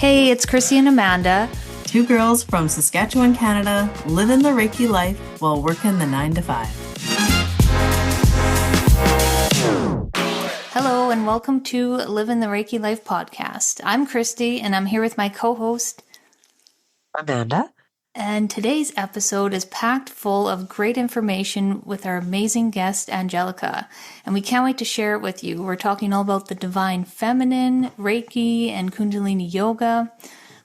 Hey, it's Chrissy and Amanda. Two girls from Saskatchewan, Canada, living the Reiki life while working the 9 to 5. Hello, and welcome to Living the Reiki Life podcast. I'm Christy, and I'm here with my co-host, Amanda. And today's episode is packed full of great information with our amazing guest, Angelica. And we can't wait to share it with you. We're talking all about the divine feminine, Reiki, and Kundalini Yoga.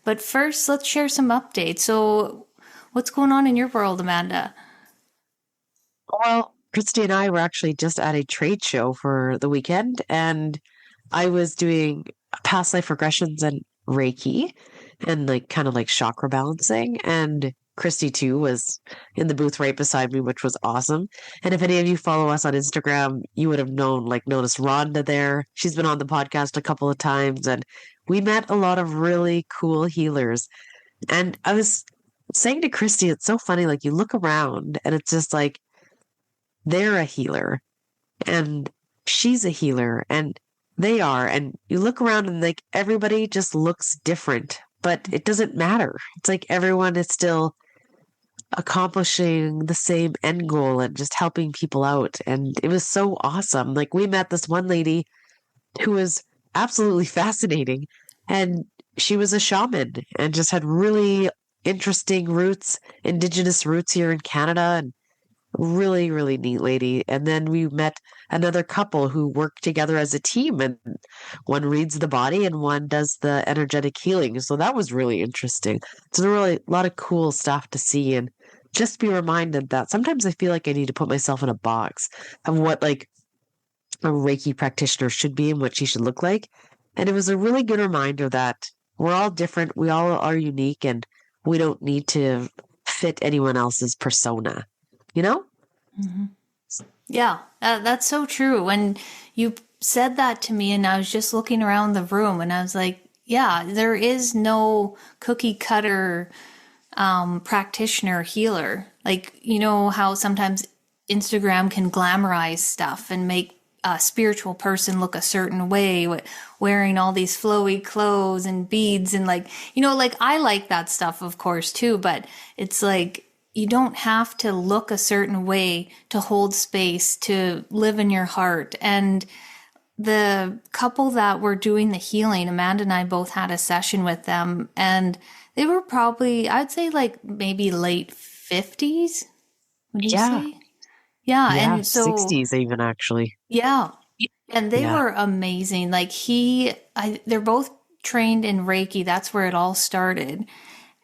But first, let's share some updates. So what's going on in your world, Amanda? Well, Christy and I were actually just at a trade show for the weekend, and I was doing past life regressions and Reiki and kind of chakra balancing. And Christy too was in the booth right beside me, which was awesome. And if any of you follow us on Instagram, you would have noticed Rhonda there. She's been on the podcast a couple of times, and we met a lot of really cool healers. And I was saying to Christy, it's so funny, you look around and it's just they're a healer and she's a healer and they are, and you look around and everybody just looks different, but it doesn't matter. It's everyone is still accomplishing the same end goal and just helping people out. And it was so awesome. We met this one lady who was absolutely fascinating, and she was a shaman and just had really interesting roots, indigenous roots here in Canada, and really, really neat lady. And then we met another couple who work together as a team, and one reads the body and one does the energetic healing. So that was really interesting. So there were really a lot of cool stuff to see, and just be reminded that sometimes I feel like I need to put myself in a box of what a Reiki practitioner should be and what she should look like. And it was a really good reminder that we're all different, we all are unique, and we don't need to fit anyone else's persona. You know? Mm-hmm. Yeah, that's so true. When you said that to me, and I was just looking around the room, and I was like, yeah, there is no cookie cutter practitioner healer. You know how sometimes Instagram can glamorize stuff and make a spiritual person look a certain way, wearing all these flowy clothes and beads and I like that stuff, of course, too, but it's you don't have to look a certain way to hold space, to live in your heart. And the couple that were doing the healing, Amanda and I both had a session with them, and they were probably, I'd say maybe late 50s. Would you say? Yeah. And so 60s even, actually. Yeah. And they were amazing. They're both trained in Reiki. That's where it all started.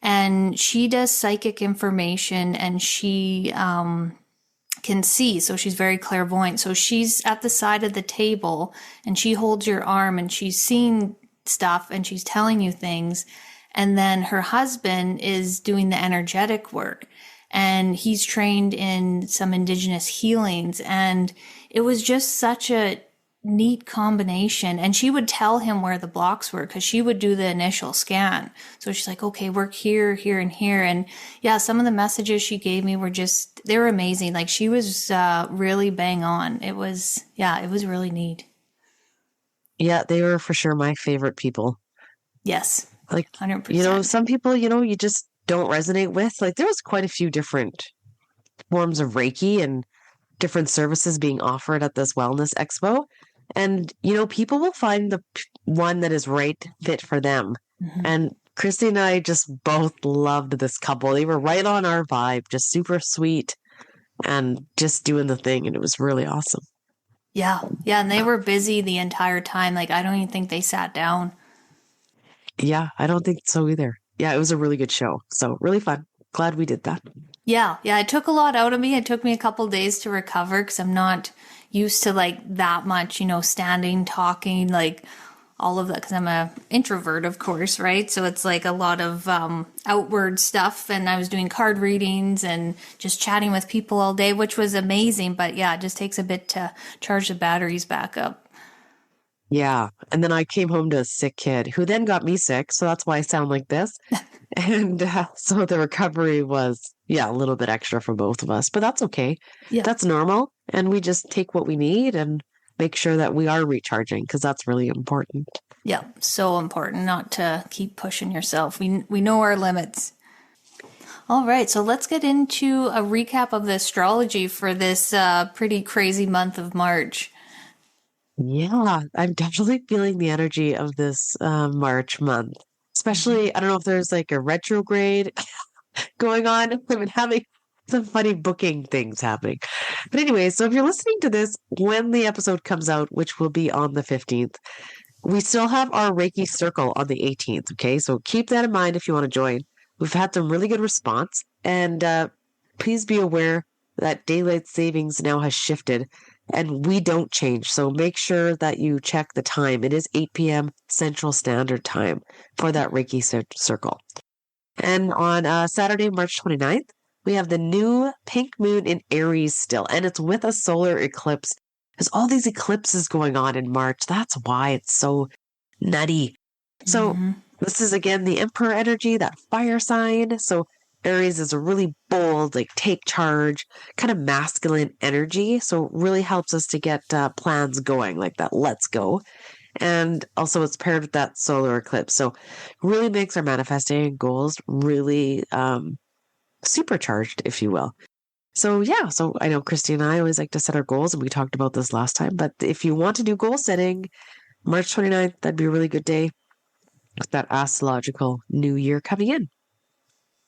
And she does psychic information, and she can see. So she's very clairvoyant. So she's at the side of the table and she holds your arm and she's seeing stuff and she's telling you things. And then her husband is doing the energetic work, and he's trained in some indigenous healings. And it was just such a neat combination. And she would tell him where the blocks were because she would do the initial scan. So she's like, okay, work here, here, and here. And yeah, some of the messages she gave me were they were amazing. She was really bang on. It was really neat. Yeah, they were for sure my favorite people. Yes. 100%. Some people, you just don't resonate with. There was quite a few different forms of Reiki and different services being offered at this wellness expo. And, people will find the one that is right fit for them. Mm-hmm. And Christy and I just both loved this couple. They were right on our vibe, just super sweet and just doing the thing. And it was really awesome. Yeah. Yeah. And they were busy the entire time. I don't even think they sat down. Yeah, I don't think so either. Yeah, it was a really good show. So really fun. Glad we did that. Yeah. Yeah. It took a lot out of me. It took me a couple days to recover because I'm not used to that much, standing, talking, all of that, because I'm a introvert, of course, right? So it's a lot of outward stuff. And I was doing card readings and just chatting with people all day, which was amazing. But yeah, it just takes a bit to charge the batteries back up. Yeah. And then I came home to a sick kid who then got me sick. So that's why I sound like this. And so the recovery was, a little bit extra for both of us. But that's okay. Yeah. That's normal. And we just take what we need and make sure that we are recharging because that's really important. Yeah, so important not to keep pushing yourself. We know our limits. All right, so let's get into a recap of the astrology for this pretty crazy month of March. Yeah, I'm definitely feeling the energy of this March month. Especially, I don't know if there's like a retrograde going on. I've been having some funny booking things happening. But anyway, so if you're listening to this when the episode comes out, which will be on the 15th, we still have our Reiki circle on the 18th. Okay, so keep that in mind if you want to join. We've had some really good response, and please be aware that daylight savings now has shifted and we don't change. So make sure that you check the time. It is 8 p.m. Central Standard Time for that Reiki circle. And on Saturday, March 29th, we have the new pink moon in Aries still, and it's with a solar eclipse. There's all these eclipses going on in March. That's why it's so nutty. So this is again the Emperor energy, that fire sign. So Aries is a really bold, like take charge, kind of masculine energy. So it really helps us to get plans going, like that let's go. And also it's paired with that solar eclipse. So really makes our manifesting goals really supercharged, if you will. So yeah, so I know Christy and I always like to set our goals, and we talked about this last time. But if you want to do goal setting, March 29th, that'd be a really good day with that astrological new year coming in.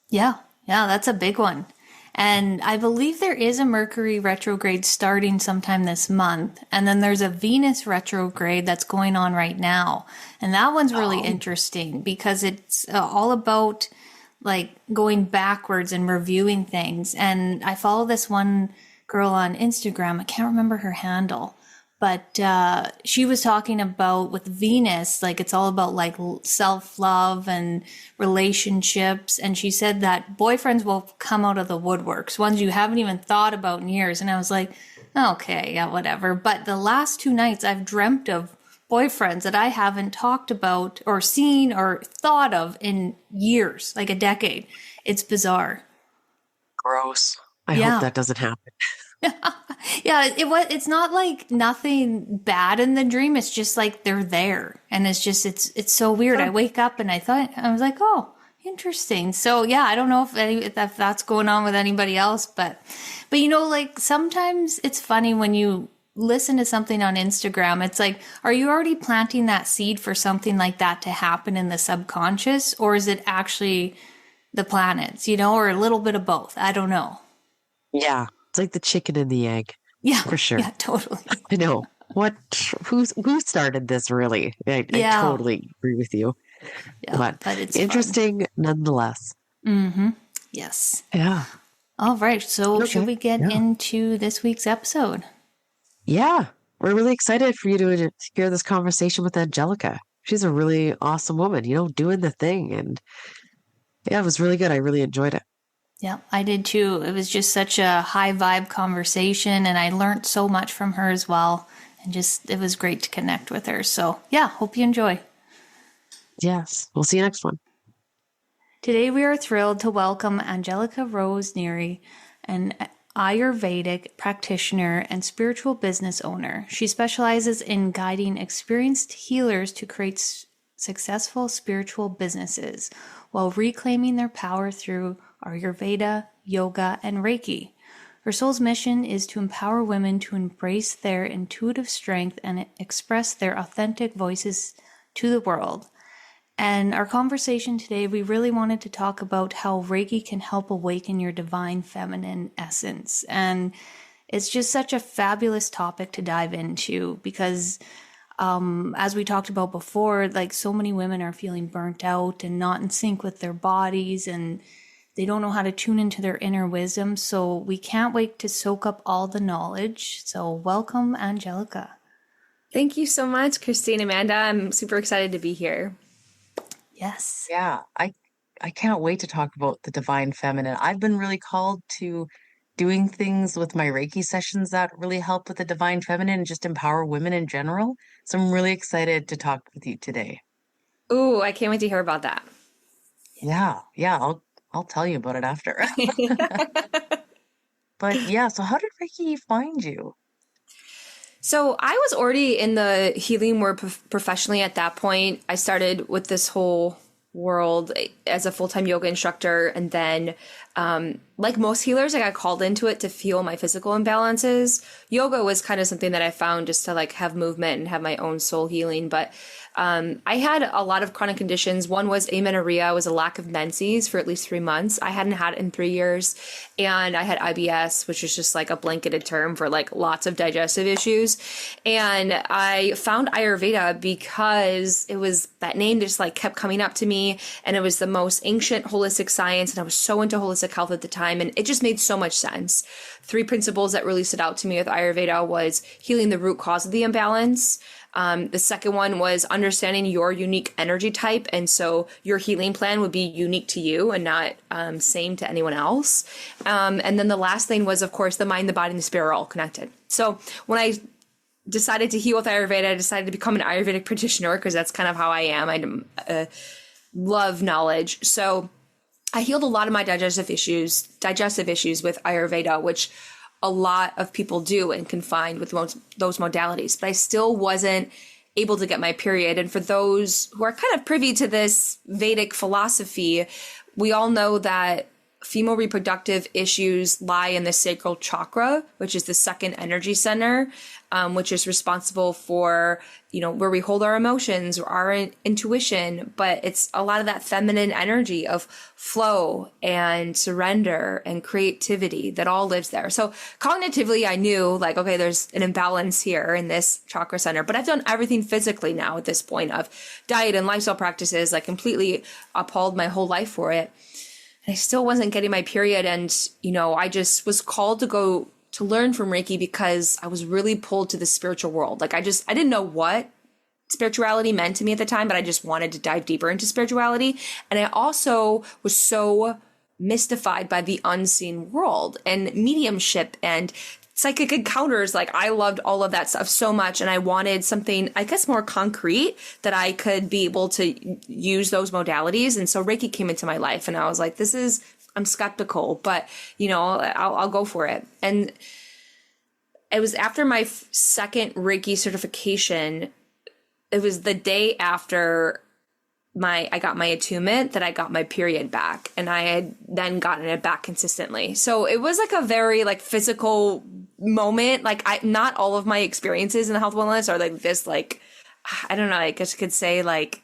Yeah, that's a big one. And I believe there is a Mercury retrograde starting sometime this month. And then there's a Venus retrograde that's going on right now. And that one's really interesting because it's all about like going backwards and reviewing things. And I follow this one girl on Instagram. I can't remember her handle. But she was talking about with Venus, like it's all about like self-love and relationships. And she said that boyfriends will come out of the woodworks, ones you haven't even thought about in years. And I was like, okay, yeah, whatever. But the last 2 nights I've dreamt of boyfriends that I haven't talked about or seen or thought of in years, like a decade. It's bizarre. Gross. I hope that doesn't happen. Yeah, it's not like nothing bad in the dream. It's just like they're there, and it's so weird. I wake up and I was like, oh, interesting. So yeah, I don't know if that's going on with anybody else, but you know, like sometimes it's funny when you listen to something on Instagram. It's like, are you already planting that seed for something like that to happen in the subconscious, or is it actually the planets? You know, or a little bit of both. I don't know. Yeah. It's like the chicken and the egg. Yeah, for sure. Yeah, totally. I know. Who started this really? I totally agree with you. Yeah, but it's interesting nonetheless. Mm-hmm. Yes. Yeah. All right. So should we get into this week's episode? Yeah. We're really excited for you to hear this conversation with Angelica. She's a really awesome woman, you know, doing the thing. And yeah, it was really good. I really enjoyed it. Yeah, I did too. It was just such a high vibe conversation, and I learned so much from her as well. And it was great to connect with her. So yeah, hope you enjoy. Yes. We'll see you next one. Today we are thrilled to welcome Angelica Rose Neri, an Ayurvedic practitioner and spiritual business owner. She specializes in guiding experienced healers to create successful spiritual businesses while reclaiming their power through Ayurveda, yoga, and Reiki. Her soul's mission is to empower women to embrace their intuitive strength and express their authentic voices to the world. And our conversation today, we really wanted to talk about how Reiki can help awaken your divine feminine essence. And it's just such a fabulous topic to dive into because as we talked about before, like so many women are feeling burnt out and not in sync with their bodies, and they don't know how to tune into their inner wisdom. So we can't wait to soak up all the knowledge. So welcome, Angelica. Thank you so much, Christine, Amanda. I'm super excited to be here. Yes. Yeah, I can't wait to talk about the divine feminine. I've been really called to doing things with my Reiki sessions that really help with the divine feminine and just empower women in general. So I'm really excited to talk with you today. Ooh, I can't wait to hear about that. Yeah, I'll tell you about it after. But yeah, so how did Reiki find you? So I was already in the healing world professionally at that point. I started with this whole world as a full-time yoga instructor. And then, like most healers, I got called into it to feel my physical imbalances. Yoga was kind of something that I found just to like have movement and have my own soul healing. But I had a lot of chronic conditions. One was amenorrhea, was a lack of menses for at least 3 months. I hadn't had it in 3 years. And I had IBS, which is just like a blanketed term for like lots of digestive issues. And I found Ayurveda because it was that name just like kept coming up to me. And it was the most ancient holistic science. And I was so into holistic health at the time. And it just made so much sense. 3 principles that really stood out to me with Ayurveda was healing the root cause of the imbalance. The second one was understanding your unique energy type. And so your healing plan would be unique to you and not same to anyone else. And then the last thing was, of course, the mind, the body, and the spirit are all connected. So when I decided to heal with Ayurveda, I decided to become an Ayurvedic practitioner because that's kind of how I am. I love knowledge. So I healed a lot of my digestive issues with Ayurveda, which a lot of people do and can find with those modalities, but I still wasn't able to get my period. And for those who are kind of privy to this Vedic philosophy, we all know that female reproductive issues lie in the sacral chakra, which is the second energy center, which is responsible for, where we hold our emotions or our intuition. But it's a lot of that feminine energy of flow and surrender and creativity that all lives there. So cognitively, I knew like, okay, there's an imbalance here in this chakra center, but I've done everything physically now at this point of diet and lifestyle practices, like completely upheld my whole life for it. I still wasn't getting my period. And, I just was called to go to learn from Reiki because I was really pulled to the spiritual world. Like I didn't know what spirituality meant to me at the time, but I just wanted to dive deeper into spirituality. And I also was so mystified by the unseen world and mediumship and psychic encounters. Like I loved all of that stuff so much. And I wanted something, I guess, more concrete that I could be able to use those modalities. And so Reiki came into my life and I was like, I'm skeptical, but I'll go for it. And it was after my second Reiki certification. It was the day after I got my attunement that I got my period back, and I had then gotten it back consistently. So it was like a very like physical moment. Like not all of my experiences in the health wellness are like this, like, I don't know, I guess you could say like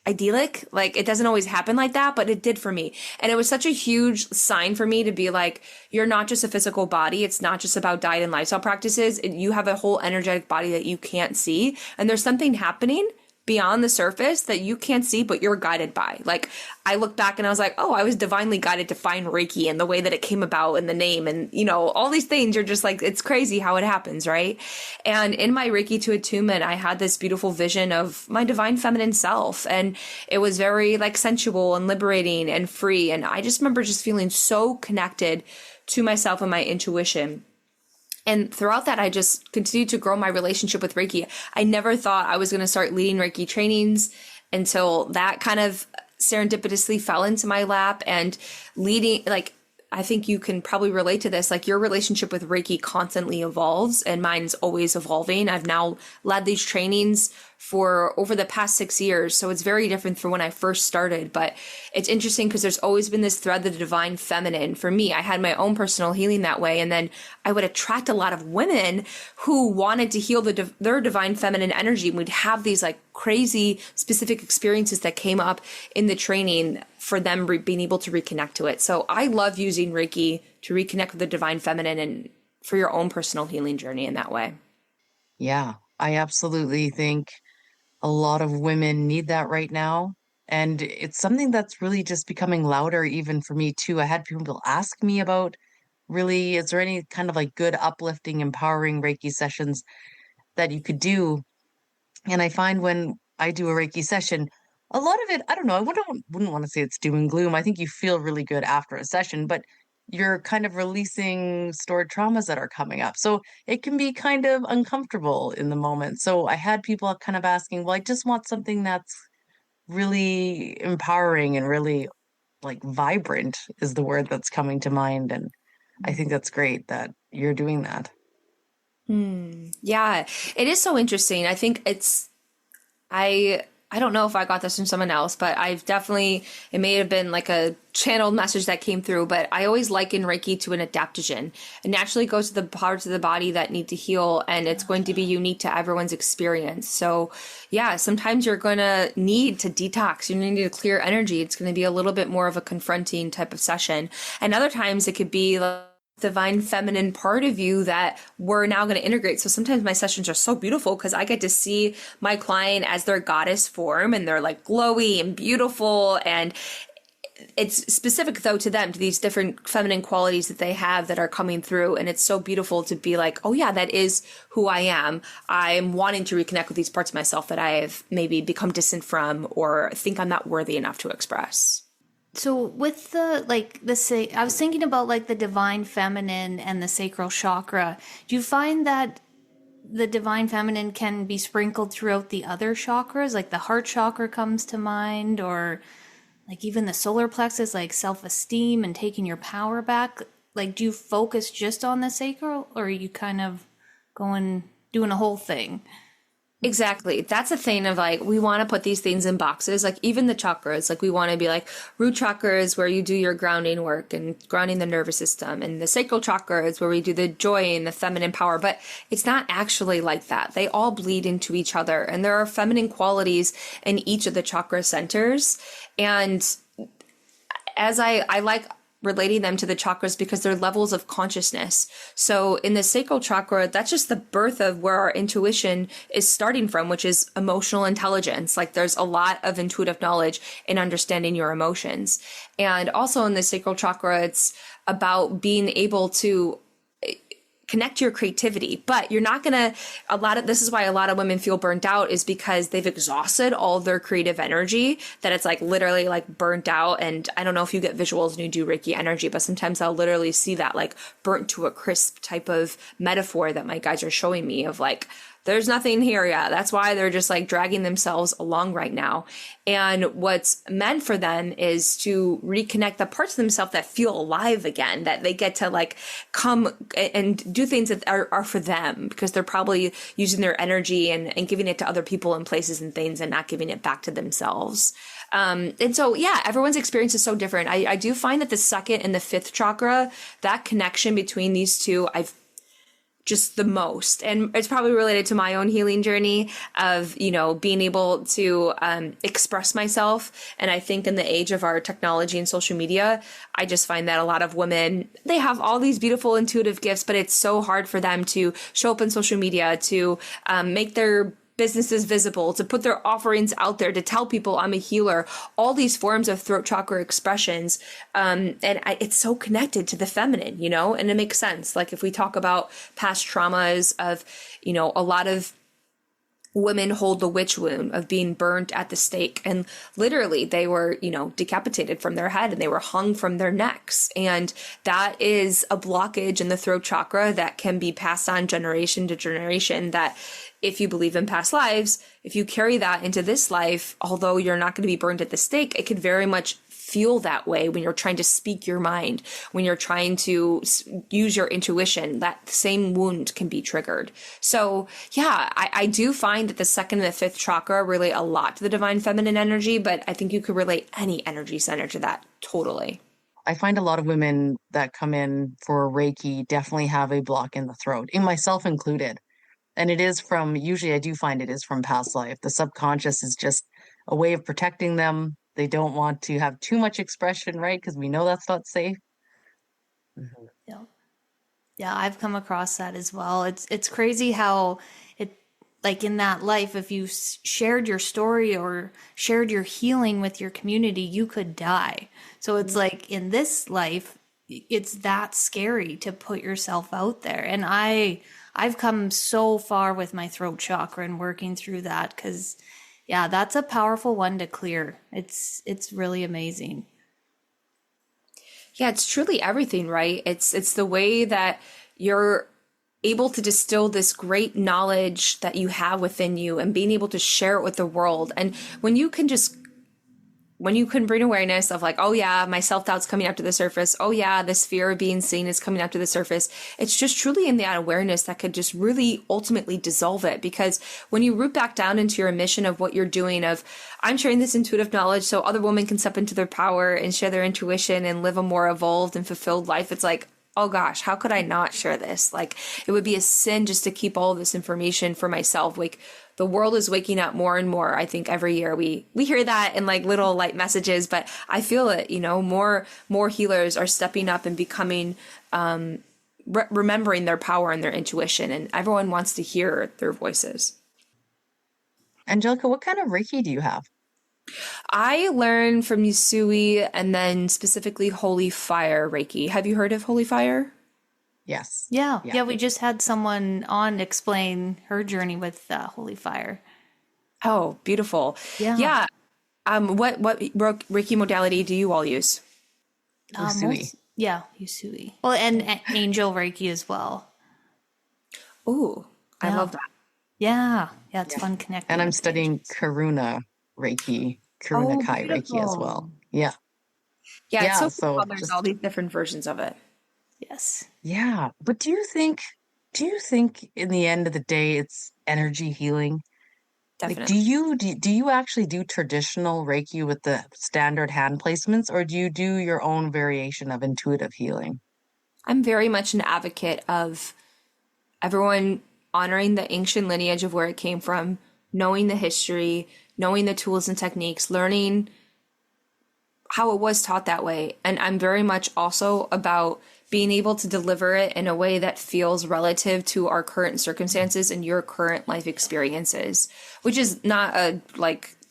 idyllic. Like it doesn't always happen like that, but it did for me. And it was such a huge sign for me to be like, you're not just a physical body. It's not just about diet and lifestyle practices. You have a whole energetic body that you can't see. And there's something happening beyond the surface that you can't see, but you're guided by. Like I look back and I was like, oh, I was divinely guided to find Reiki and the way that it came about and the name and, all these things. You're just like, it's crazy how it happens. Right. And in my Reiki to attunement, I had this beautiful vision of my divine feminine self. And it was very like sensual and liberating and free. And I just remember just feeling so connected to myself and my intuition. And throughout that, I just continued to grow my relationship with Reiki. I never thought I was going to start leading Reiki trainings until that kind of serendipitously fell into my lap. And leading, like, I think you can probably relate to this. Like your relationship with Reiki constantly evolves and mine's always evolving. I've now led these trainings for over the past 6 years. So it's very different from when I first started, but it's interesting because there's always been this thread, the divine feminine. For me, I had my own personal healing that way. And then I would attract a lot of women who wanted to heal their divine feminine energy. And we'd have these like crazy specific experiences that came up in the training for them being able to reconnect to it. So I love using Reiki to reconnect with the divine feminine and for your own personal healing journey in that way. Yeah, I absolutely think a lot of women need that right now. And it's something that's really just becoming louder, even for me too. I had people ask me about really, is there any kind of like good, uplifting, empowering Reiki sessions that you could do? And I find when I do a Reiki session, a lot of it, I don't know, I wouldn't want to say it's doom and gloom. I think you feel really good after a session, but you're kind of releasing stored traumas that are coming up. So it can be kind of uncomfortable in the moment. So I had people kind of asking, well, I just want something that's really empowering and really like vibrant is the word that's coming to mind. And I think that's great that you're doing that. Yeah, it is so interesting. I think I don't know if I got this from someone else, but I've definitely, it may have been like a channeled message that came through, but I always liken Reiki to an adaptogen. It naturally goes to the parts of the body that need to heal, and it's going to be unique to everyone's experience. So yeah, sometimes you're going to need to detox. You need to clear energy. It's going to be a little bit more of a confronting type of session. And other times it could be like divine feminine part of you that we're now going to integrate. So sometimes my sessions are so beautiful because I get to see my client as their goddess form, and they're like glowy and beautiful, and it's specific though to them, to these different feminine qualities that they have that are coming through. And it's so beautiful to be like, oh yeah, that is who I am. I'm wanting to reconnect with these parts of myself that I have maybe become distant from or think I'm not worthy enough to express. So with I was thinking about like the divine feminine and the sacral chakra. Do you find that the divine feminine can be sprinkled throughout the other chakras? Like the heart chakra comes to mind, or like even the solar plexus, like self-esteem and taking your power back. Like, do you focus just on the sacral, or are you kind of doing a whole thing? Exactly. That's a thing of like, we want to put these things in boxes, like even the chakras, like we want to be like root chakra is where you do your grounding work and grounding the nervous system. And the sacral chakra is where we do the joy and the feminine power, but it's not actually like that. They all bleed into each other, and there are feminine qualities in each of the chakra centers. And as I like relating them to the chakras because they're levels of consciousness. So in the sacral chakra, that's just the birth of where our intuition is starting from, which is emotional intelligence. Like there's a lot of intuitive knowledge in understanding your emotions. And also in the sacral chakra, it's about being able to connect your creativity, but you're not going to, this is why a lot of women feel burnt out, is because they've exhausted all of their creative energy, that it's like literally like burnt out. And I don't know if you get visuals when you do Reiki energy, but sometimes I'll literally see that like burnt to a crisp type of metaphor that my guys are showing me of like, there's nothing here yet. That's why they're just like dragging themselves along right now. And what's meant for them is to reconnect the parts of themselves that feel alive again, that they get to like come and do things that are for them, because they're probably using their energy and giving it to other people and places and things and not giving it back to themselves. And so, yeah, everyone's experience is so different. I do find that the second and the fifth chakra, that connection between these two, I've just the most. And it's probably related to my own healing journey of, being able to express myself. And I think in the age of our technology and social media, I just find that a lot of women, they have all these beautiful intuitive gifts, but it's so hard for them to show up on social media, to make their businesses visible, to put their offerings out there, to tell people I'm a healer, all these forms of throat chakra expressions. It's so connected to the feminine, and it makes sense. Like if we talk about past traumas of, a lot of women hold the witch wound of being burnt at the stake, and literally they were, decapitated from their head and they were hung from their necks. And that is a blockage in the throat chakra that can be passed on generation to generation, that if you believe in past lives, if you carry that into this life, although you're not going to be burned at the stake, it could very much feel that way when you're trying to speak your mind, when you're trying to use your intuition. That same wound can be triggered. So yeah, I do find that the second and the fifth chakra relate a lot to the divine feminine energy, but I think you could relate any energy center to that totally. I find a lot of women that come in for Reiki definitely have a block in the throat, in myself included. And it is usually I do find it is from past life. The subconscious is just a way of protecting them. They don't want to have too much expression, right? Because we know that's not safe. Mm-hmm. Yeah, I've come across that as well. It's crazy how it, like in that life, if you shared your story or shared your healing with your community, you could die. So it's like in this life, it's that scary to put yourself out there. And I've come so far with my throat chakra and working through that, because yeah, that's a powerful one to clear. It's really amazing. Yeah, it's truly everything, right? It's the way that you're able to distill this great knowledge that you have within you and being able to share it with the world. And when you can just when you can bring awareness of like, oh yeah, my self-doubt's coming up to the surface. Oh yeah, this fear of being seen is coming up to the surface. It's just truly in that awareness that could just really ultimately dissolve it. Because when you root back down into your mission of what you're doing of, I'm sharing this intuitive knowledge so other women can step into their power and share their intuition and live a more evolved and fulfilled life. It's like, oh gosh, how could I not share this? Like, it would be a sin just to keep all of this information for myself. Like, the world is waking up more and more. I think every year we hear that in like little light messages, but I feel it, more healers are stepping up and becoming, remembering their power and their intuition, and everyone wants to hear their voices. Angelica, what kind of Reiki do you have? I learned from Yusui and then specifically Holy Fire Reiki. Have you heard of Holy Fire? Yes. Yeah. We just had someone on explain her journey with Holy Fire. Oh, beautiful. Yeah. What Reiki modality do you all use? Usui. Usui. Well, and Angel Reiki as well. Ooh, I love that. Yeah, it's fun connecting. And I'm studying Karuna Reiki, Karuna Kai Reiki as well. Yeah. Yeah, it's so cool. There's all these different versions of it. Yes. Yeah. But do you think in the end of the day it's energy healing? Definitely. Like, do you actually do traditional Reiki with the standard hand placements, or do you do your own variation of intuitive healing? I'm very much an advocate of everyone honoring the ancient lineage of where it came from, knowing the history, knowing the tools and techniques, learning how it was taught that way. And I'm very much also about being able to deliver it in a way that feels relative to our current circumstances and your current life experiences, which is not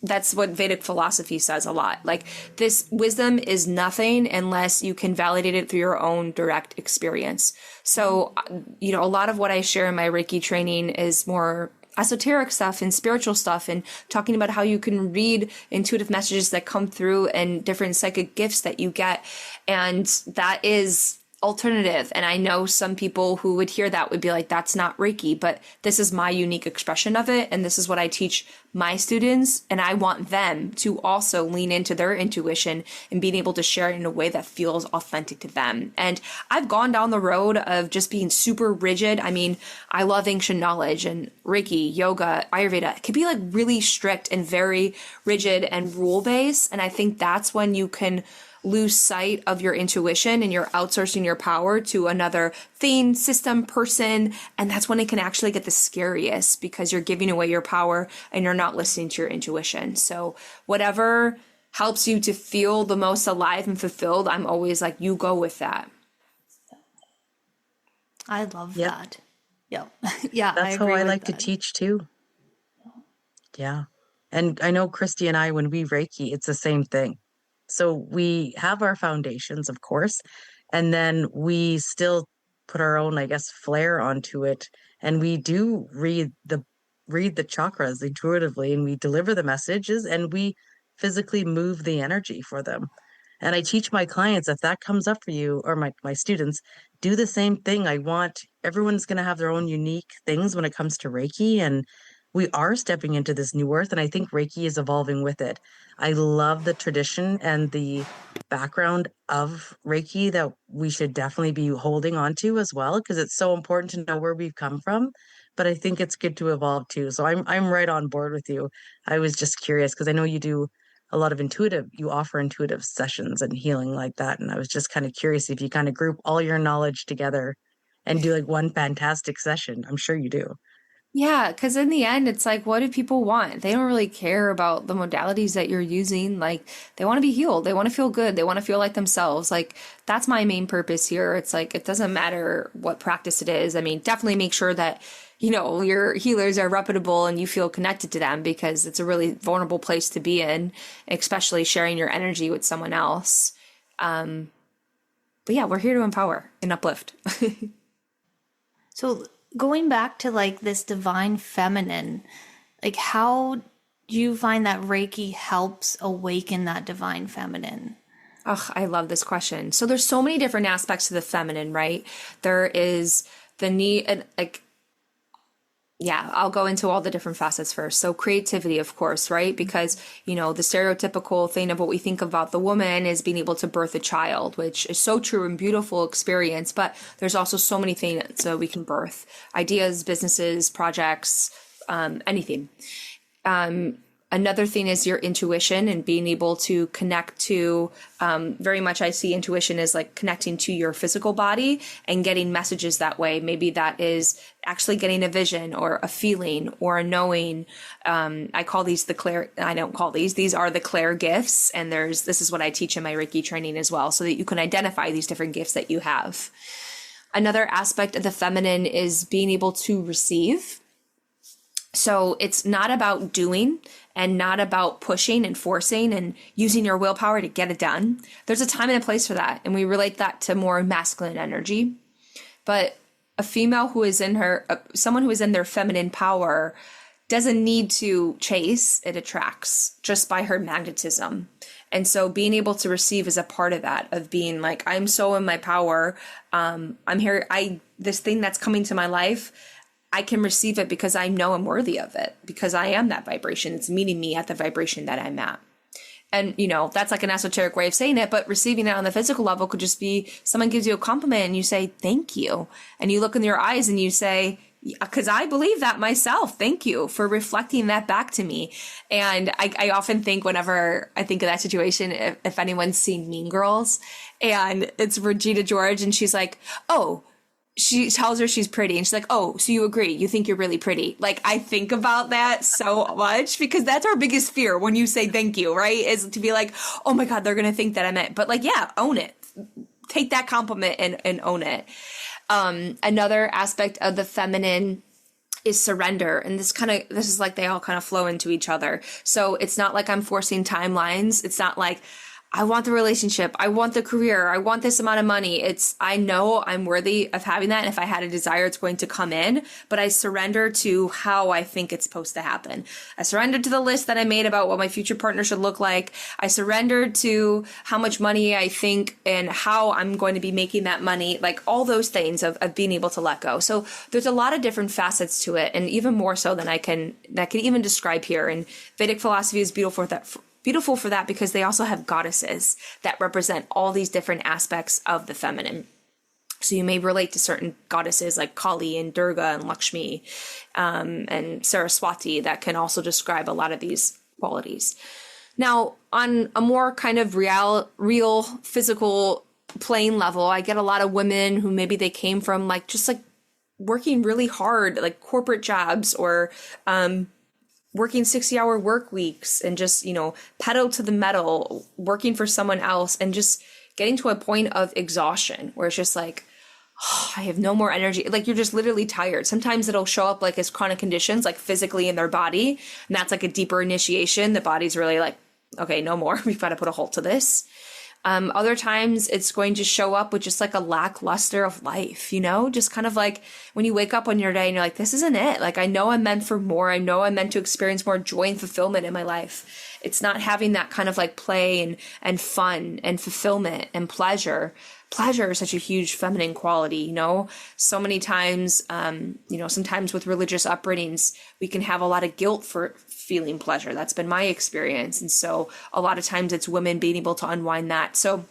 that's what Vedic philosophy says a lot. Like, this wisdom is nothing unless you can validate it through your own direct experience. So, a lot of what I share in my Reiki training is more esoteric stuff and spiritual stuff, and talking about how you can read intuitive messages that come through and different psychic gifts that you get. And that is alternative. And I know some people who would hear that would be like, that's not Reiki, but this is my unique expression of it. And this is what I teach my students. And I want them to also lean into their intuition and being able to share it in a way that feels authentic to them. And I've gone down the road of just being super rigid. I mean, I love ancient knowledge and Reiki, yoga, Ayurveda. It can be like really strict and very rigid and rule based. And I think that's when you can lose sight of your intuition and you're outsourcing your power to another thing, system, person. And that's when it can actually get the scariest, because you're giving away your power and you're not listening to your intuition. So whatever helps you to feel the most alive and fulfilled, I'm always like, you go with that. I love that. Yep. Yeah. That's how I like to teach too. Yeah. And I know Christy and I, when we Reiki, it's the same thing. So we have our foundations, of course, and then we still put our own, I guess, flair onto it. And we do read the chakras intuitively, and we deliver the messages, and we physically move the energy for them. And I teach my clients, if that comes up for you, or my students, do the same thing. I want everyone's going to have their own unique things when it comes to Reiki, and we are stepping into this new earth, and I think Reiki is evolving with it. I love the tradition and the background of Reiki that we should definitely be holding on to as well, because it's so important to know where we've come from. But I think it's good to evolve too. So I'm right on board with you. I was just curious because I know you do a lot of you offer intuitive sessions and healing like that. And I was just kind of curious if you kind of group all your knowledge together and do like one fantastic session. I'm sure you do. Yeah, because in the end, it's like, what do people want? They don't really care about the modalities that you're using. Like, they want to be healed. They want to feel good. They want to feel like themselves. Like, that's my main purpose here. It's like, it doesn't matter what practice it is. I mean, definitely make sure that, your healers are reputable and you feel connected to them, because it's a really vulnerable place to be in, especially sharing your energy with someone else. But yeah, we're here to empower and uplift. So going back to like this divine feminine, like how do you find that Reiki helps awaken that divine feminine? Oh, I love this question. So there's so many different aspects to the feminine, right? There is the need, and like Yeah, I'll go into all the different facets first. So creativity, of course, right? Because, the stereotypical thing of what we think about the woman is being able to birth a child, which is so true and beautiful experience. But there's also so many things that we can birth: ideas, businesses, projects, anything. Another thing is your intuition and being able to connect to, very much I see intuition as like connecting to your physical body and getting messages that way. Maybe that is actually getting a vision or a feeling or a knowing. I call these I don't call these are the clair gifts. And this is what I teach in my Reiki training as well, so that you can identify these different gifts that you have. Another aspect of the feminine is being able to receive. So it's not about doing and not about pushing and forcing and using your willpower to get it done. There's a time and a place for that. And we relate that to more masculine energy. But a female who is someone who is in their feminine power doesn't need to chase, it attracts just by her magnetism. And so being able to receive is a part of that, of being like, I'm so in my power. I'm here. This thing that's coming to my life, I can receive it because I know I'm worthy of it, because I am that vibration. It's meeting me at the vibration that I'm at. And, that's like an esoteric way of saying it, but receiving it on the physical level could just be someone gives you a compliment and you say, thank you. And you look in their eyes and you say, because I believe that myself. Thank you for reflecting that back to me. And I often think, whenever I think of that situation, if anyone's seen Mean Girls, and it's Regina George and she's like, oh, she tells her she's pretty and she's like, oh, so you agree? You think you're really pretty? Like, I think about that so much, because that's our biggest fear when you say thank you, right? Is to be like, oh my God, they're going to think that I meant, but like, yeah, own it. Take that compliment and own it. Another aspect of the feminine is surrender. And this is like, they all kind of flow into each other. So it's not like I'm forcing timelines. It's not like, I want the relationship, I want the career, I want this amount of money. I know I'm worthy of having that. And if I had a desire, it's going to come in, but I surrender to how I think it's supposed to happen. I surrender to the list that I made about what my future partner should look like. I surrender to how much money I think and how I'm going to be making that money, like all those things of being able to let go. So there's a lot of different facets to it, and even more so than I can even describe here. And Vedic philosophy is beautiful for that because they also have goddesses that represent all these different aspects of the feminine. So you may relate to certain goddesses like Kali and Durga and Lakshmi, and Saraswati that can also describe a lot of these qualities. Now, on a more kind of real physical plane level, I get a lot of women who maybe they came from just working really hard, like corporate jobs, or working 60-hour work weeks and just, pedal to the metal, working for someone else, and just getting to a point of exhaustion where it's just like, oh, I have no more energy. Like, you're just literally tired. Sometimes it'll show up like as chronic conditions, like physically in their body. And that's like a deeper initiation. The body's really like, okay, no more. We've got to put a halt to this. Other times it's going to show up with just like a lackluster of life, just kind of like when you wake up on your day and you're like, this isn't it. Like, I know I'm meant for more. I know I'm meant to experience more joy and fulfillment in my life. It's not having that kind of like play and fun and fulfillment and pleasure. Pleasure is such a huge feminine quality, so many times, sometimes with religious upbringings, we can have a lot of guilt for feeling pleasure. That's been my experience. And so a lot of times it's women being able to unwind that. So,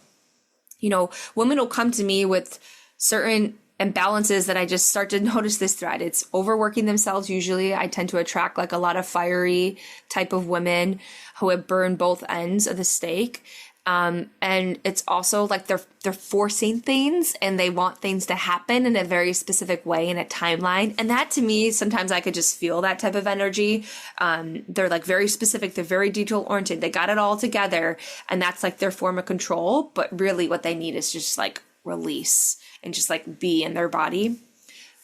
women will come to me with certain imbalances that I just start to notice this thread. It's overworking themselves. Usually I tend to attract like a lot of fiery type of women who have burned both ends of the stake. And it's also like they're forcing things and they want things to happen in a very specific way in a timeline. And that, to me, sometimes I could just feel that type of energy. They're like very specific. They're very detail oriented. They got it all together, and that's like their form of control. But really what they need is just like release and just like be in their body.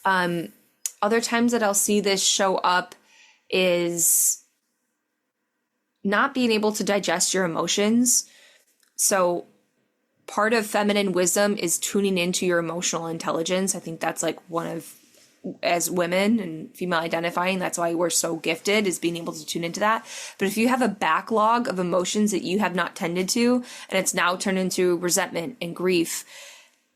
Other times that I'll see this show up is not being able to digest your emotions. So part of feminine wisdom is tuning into your emotional intelligence. I think that's like one of, as women and female identifying, that's why we're so gifted, is being able to tune into that. But if you have a backlog of emotions that you have not tended to, and it's now turned into resentment and grief,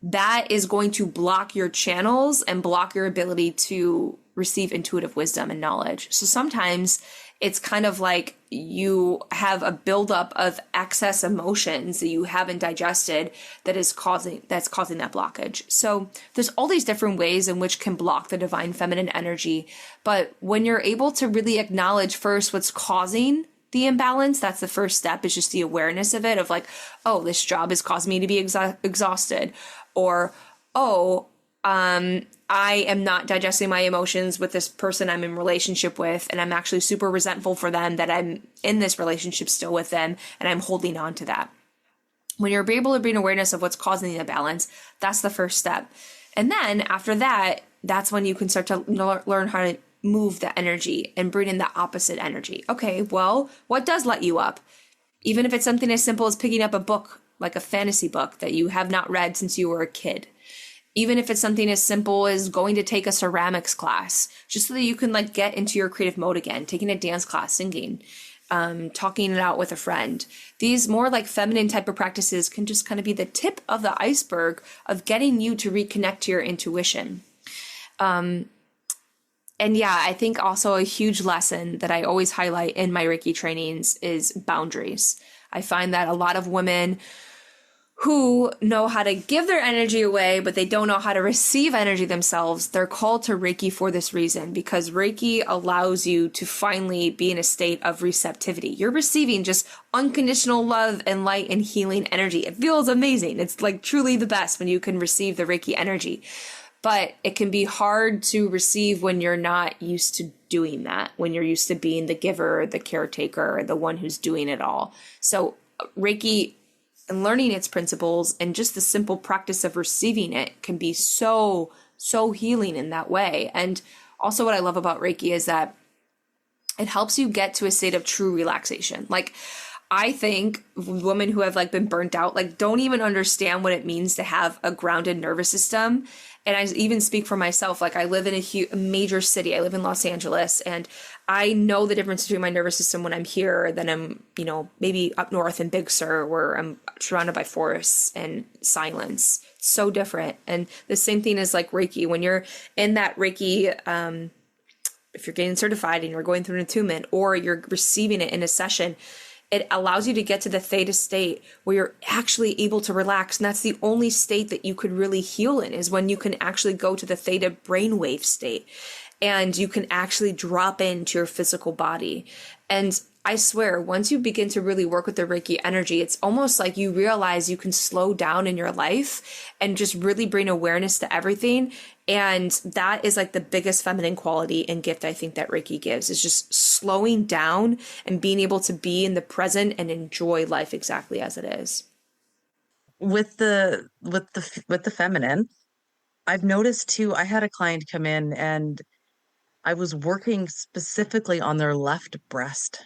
that is going to block your channels and block your ability to receive intuitive wisdom and knowledge. So sometimes it's kind of like you have a buildup of excess emotions that you haven't digested that's causing that blockage. So there's all these different ways in which can block the divine feminine energy. But when you're able to really acknowledge first what's causing the imbalance, that's the first step, is just the awareness of it, of like, oh, this job is causing me to be exhausted, or, oh, I am not digesting my emotions with this person I'm in relationship with, and I'm actually super resentful for them that I'm in this relationship still with them, and I'm holding on to that. When you're able to bring awareness of what's causing the imbalance, that's the first step. And then after that, that's when you can start to learn how to move the energy and bring in the opposite energy. Okay, well, what does let you up? Even if it's something as simple as picking up a book, like a fantasy book that you have not read since you were a kid. Even if it's something as simple as going to take a ceramics class, just so that you can like get into your creative mode again, taking a dance class, singing, talking it out with a friend. These more like feminine type of practices can just kind of be the tip of the iceberg of getting you to reconnect to your intuition. And yeah, I think also a huge lesson that I always highlight in my Reiki trainings is boundaries. I find that a lot of women who know how to give their energy away, but they don't know how to receive energy themselves, they're called to Reiki for this reason, because Reiki allows you to finally be in a state of receptivity. You're receiving just unconditional love and light and healing energy. It feels amazing. It's like truly the best when you can receive the Reiki energy. But it can be hard to receive when you're not used to doing that, when you're used to being the giver, the caretaker, the one who's doing it all. So Reiki and learning its principles and just the simple practice of receiving it can be so, so healing in that way. And also what I love about Reiki is that it helps you get to a state of true relaxation. Like, I think women who have like been burnt out, like don't even understand what it means to have a grounded nervous system. And I even speak for myself. Like I live in a major city. I live in Los Angeles, and I know the difference between my nervous system when I'm here than I'm, maybe up north in Big Sur, where I'm surrounded by forests and silence. It's so different. And the same thing is like Reiki. When you're in that Reiki, if you're getting certified and you're going through an attunement or you're receiving it in a session, it allows you to get to the theta state where you're actually able to relax. And that's the only state that you could really heal in, is when you can actually go to the theta brainwave state and you can actually drop into your physical body. And I swear, once you begin to really work with the Reiki energy, it's almost like you realize you can slow down in your life and just really bring awareness to everything. And that is like the biggest feminine quality and gift I think that Reiki gives, is just slowing down and being able to be in the present and enjoy life exactly as it is. With the feminine, I've noticed too, I had a client come in and I was working specifically on their left breast.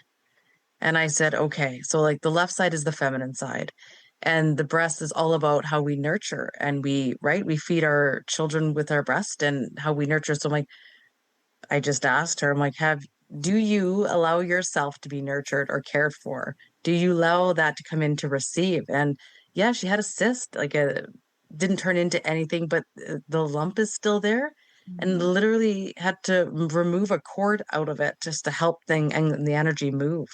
And I said, okay, so like the left side is the feminine side, and the breast is all about how we nurture, and we feed our children with our breast and how we nurture. So I'm like, I just asked her, I'm like, do you allow yourself to be nurtured or cared for? Do you allow that to come in to receive? And yeah, she had a cyst, didn't turn into anything, but the lump is still there. And literally had to remove a cord out of it just to help and the energy move.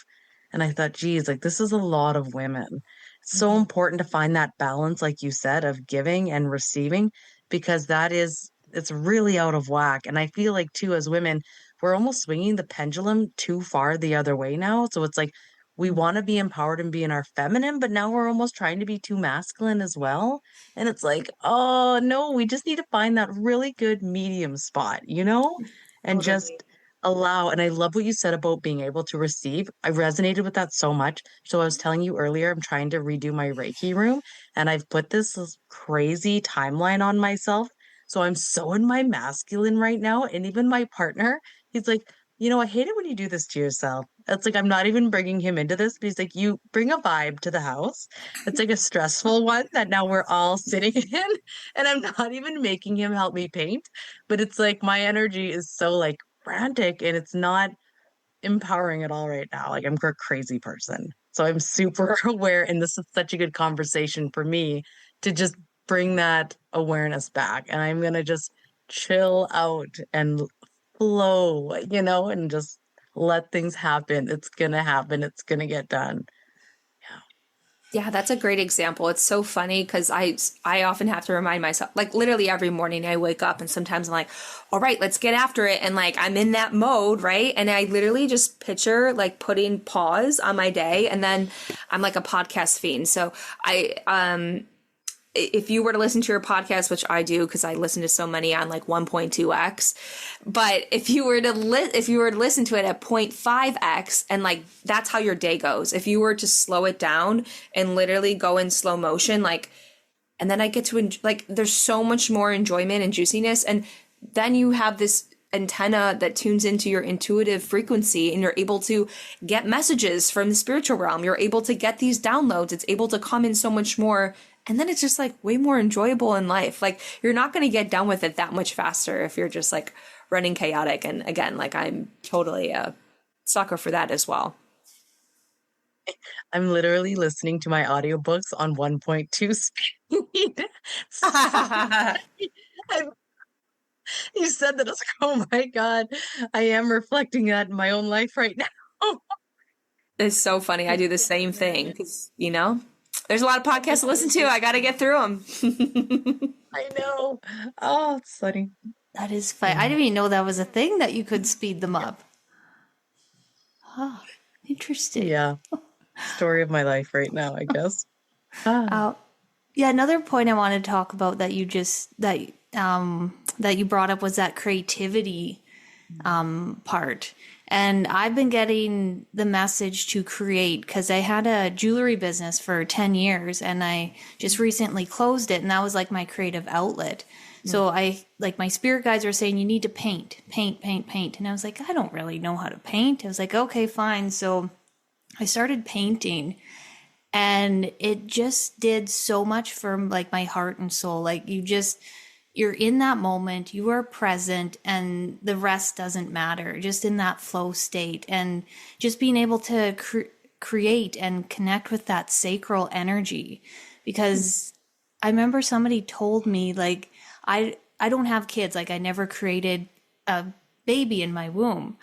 And I thought, geez, like this is a lot of women. It's so important to find that balance, like you said, of giving and receiving, because it's really out of whack. And I feel like too, as women, we're almost swinging the pendulum too far the other way now. So it's like, we want to be empowered and be in our feminine, but now we're almost trying to be too masculine as well. And it's like, oh no, we just need to find that really good medium spot, and just allow. And I love what you said about being able to receive. I resonated with that so much. So I was telling you earlier, I'm trying to redo my Reiki room, and I've put this crazy timeline on myself. So I'm so in my masculine right now. And even my partner, he's like, I hate it when you do this to yourself. It's like, I'm not even bringing him into this, but he's like, you bring a vibe to the house. It's like a stressful one that now we're all sitting in, and I'm not even making him help me paint, but it's like, my energy is so like frantic and it's not empowering at all right now. Like I'm a crazy person. So I'm super aware. And this is such a good conversation for me to just bring that awareness back. And I'm going to just chill out and flow, and just let things happen. It's gonna happen. It's gonna get done. Yeah, that's a great example. It's so funny because I often have to remind myself, like literally every morning I wake up and sometimes I'm like, all right, let's get after it. And like I'm in that mode, right? And I literally just picture like putting pause on my day, and then I'm like a podcast fiend. So if you were to listen to your podcast, which I do because I listen to so many on like 1.2x, but if you were to listen to it at 0.5x, and like that's how your day goes. If you were to slow it down and literally go in slow motion, like, and then I get to like there's so much more enjoyment and juiciness, and then you have this antenna that tunes into your intuitive frequency, and you're able to get messages from the spiritual realm. You're able to get these downloads. It's able to come in so much more. And then it's just like way more enjoyable in life. Like you're not going to get done with it that much faster if you're just like running chaotic. And again, like I'm totally a sucker for that as well. I'm literally listening to my audiobooks on 1.2 speed. You said that, I was like, oh my God, I am reflecting that in my own life right now. It's so funny. I do the same thing because, there's a lot of podcasts to listen to. I got to get through them. I know. Oh, it's funny. That is funny. I didn't even know that was a thing that you could speed them up. Oh, interesting. Yeah. Story of my life right now, I guess. Yeah, another point I wanted to talk about that you brought up was that creativity part. And I've been getting the message to create because I had a jewelry business for 10 years and I just recently closed it, and that was like my creative outlet. So my spirit guides were saying, you need to paint. And I was like, I don't really know how to paint. I was like, okay, fine. So I started painting, and it just did so much for like my heart and soul. Like you're in that moment, you are present, and the rest doesn't matter, just in that flow state, and just being able to create and connect with that sacral energy. Because I remember somebody told me, like, I don't have kids, like I never created a baby in my womb.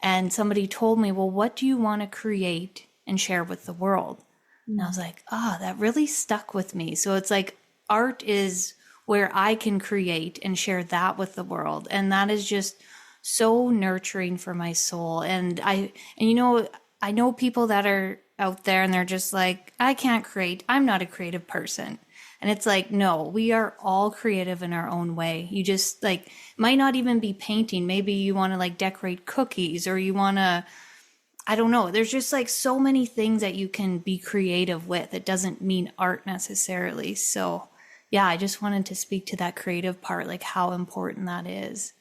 And somebody told me, well, what do you want to create and share with the world? And I was like, that really stuck with me. So it's like art is where I can create and share that with the world. And that is just so nurturing for my soul. And I know people that are out there and they're just like, I can't create. I'm not a creative person. And it's like, no, we are all creative in our own way. You just like, might not even be painting. Maybe you want to like decorate cookies, or you want to, I don't know. There's just like so many things that you can be creative with. It doesn't mean art necessarily. So yeah, I just wanted to speak to that creative part, like how important that is.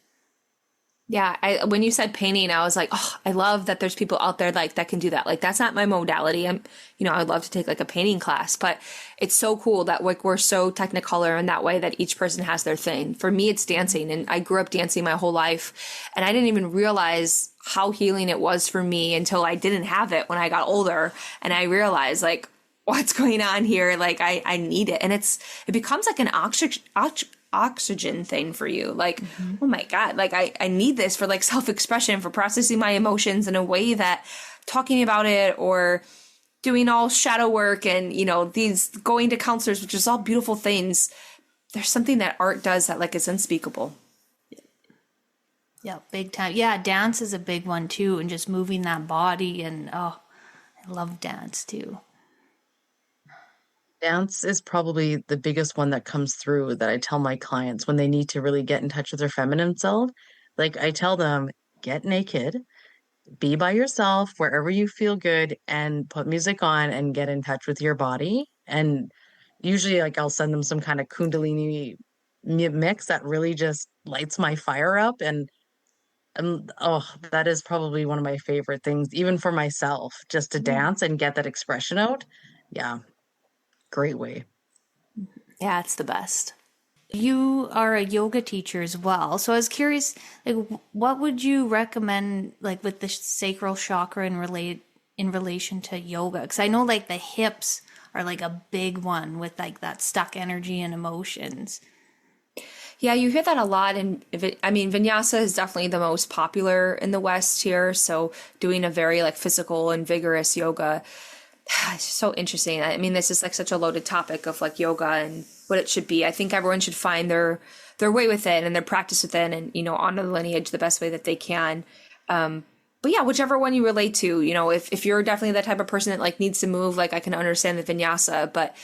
Yeah, when you said painting, I was like, oh, I love that there's people out there like that can do that. Like that's not my modality. I'd love to take like a painting class, but it's so cool that like we're so technicolor in that way that each person has their thing. For me, it's dancing, and I grew up dancing my whole life, and I didn't even realize how healing it was for me until I didn't have it when I got older, and I realized like, what's going on here? Like I need it. And it becomes like an oxygen thing for you. Like, oh my God, like I need this for like self-expression, for processing my emotions in a way that talking about it or doing all shadow work and, these going to counselors, which is all beautiful things. There's something that art does that like is unspeakable. Yeah, big time. Yeah, dance is a big one too. And just moving that body, and I love dance too. Dance is probably the biggest one that comes through that I tell my clients when they need to really get in touch with their feminine self. Like I tell them, get naked, be by yourself wherever you feel good, and put music on and get in touch with your body. And usually like I'll send them some kind of Kundalini mix that really just lights my fire up. And that is probably one of my favorite things, even for myself, just to dance and get that expression out. Yeah. Great way. Yeah, it's the best. You are a yoga teacher as well. So I was curious, like, what would you recommend, like, with the sacral chakra in relation to yoga? Because I know, like, the hips are like a big one with like that stuck energy and emotions. Yeah, you hear that a lot. And I mean, vinyasa is definitely the most popular in the West here. So doing a very like physical and vigorous yoga, it's so interesting. I mean, this is like such a loaded topic of like yoga and what it should be. I think everyone should find their way within and their practice within, and, you know, honor the lineage the best way that they can. But yeah, whichever one you relate to, you know, if you're definitely that type of person that like needs to move, like I can understand the vinyasa, but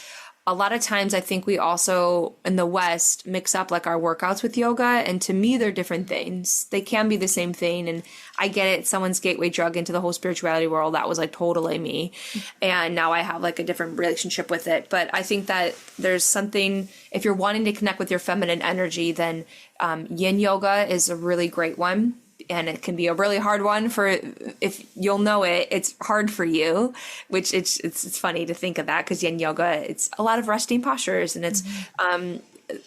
a lot of times I think we also in the West mix up like our workouts with yoga. And to me, they're different things. They can be the same thing. And I get it. Someone's gateway drug into the whole spirituality world. That was like totally me. And now I have like a different relationship with it. But I think that there's something, if you're wanting to connect with your feminine energy, then yin yoga is a really great one. And it can be a really hard one for, if you'll know it, it's hard for you, which it's funny to think of that, because yin yoga, it's a lot of resting postures, and it's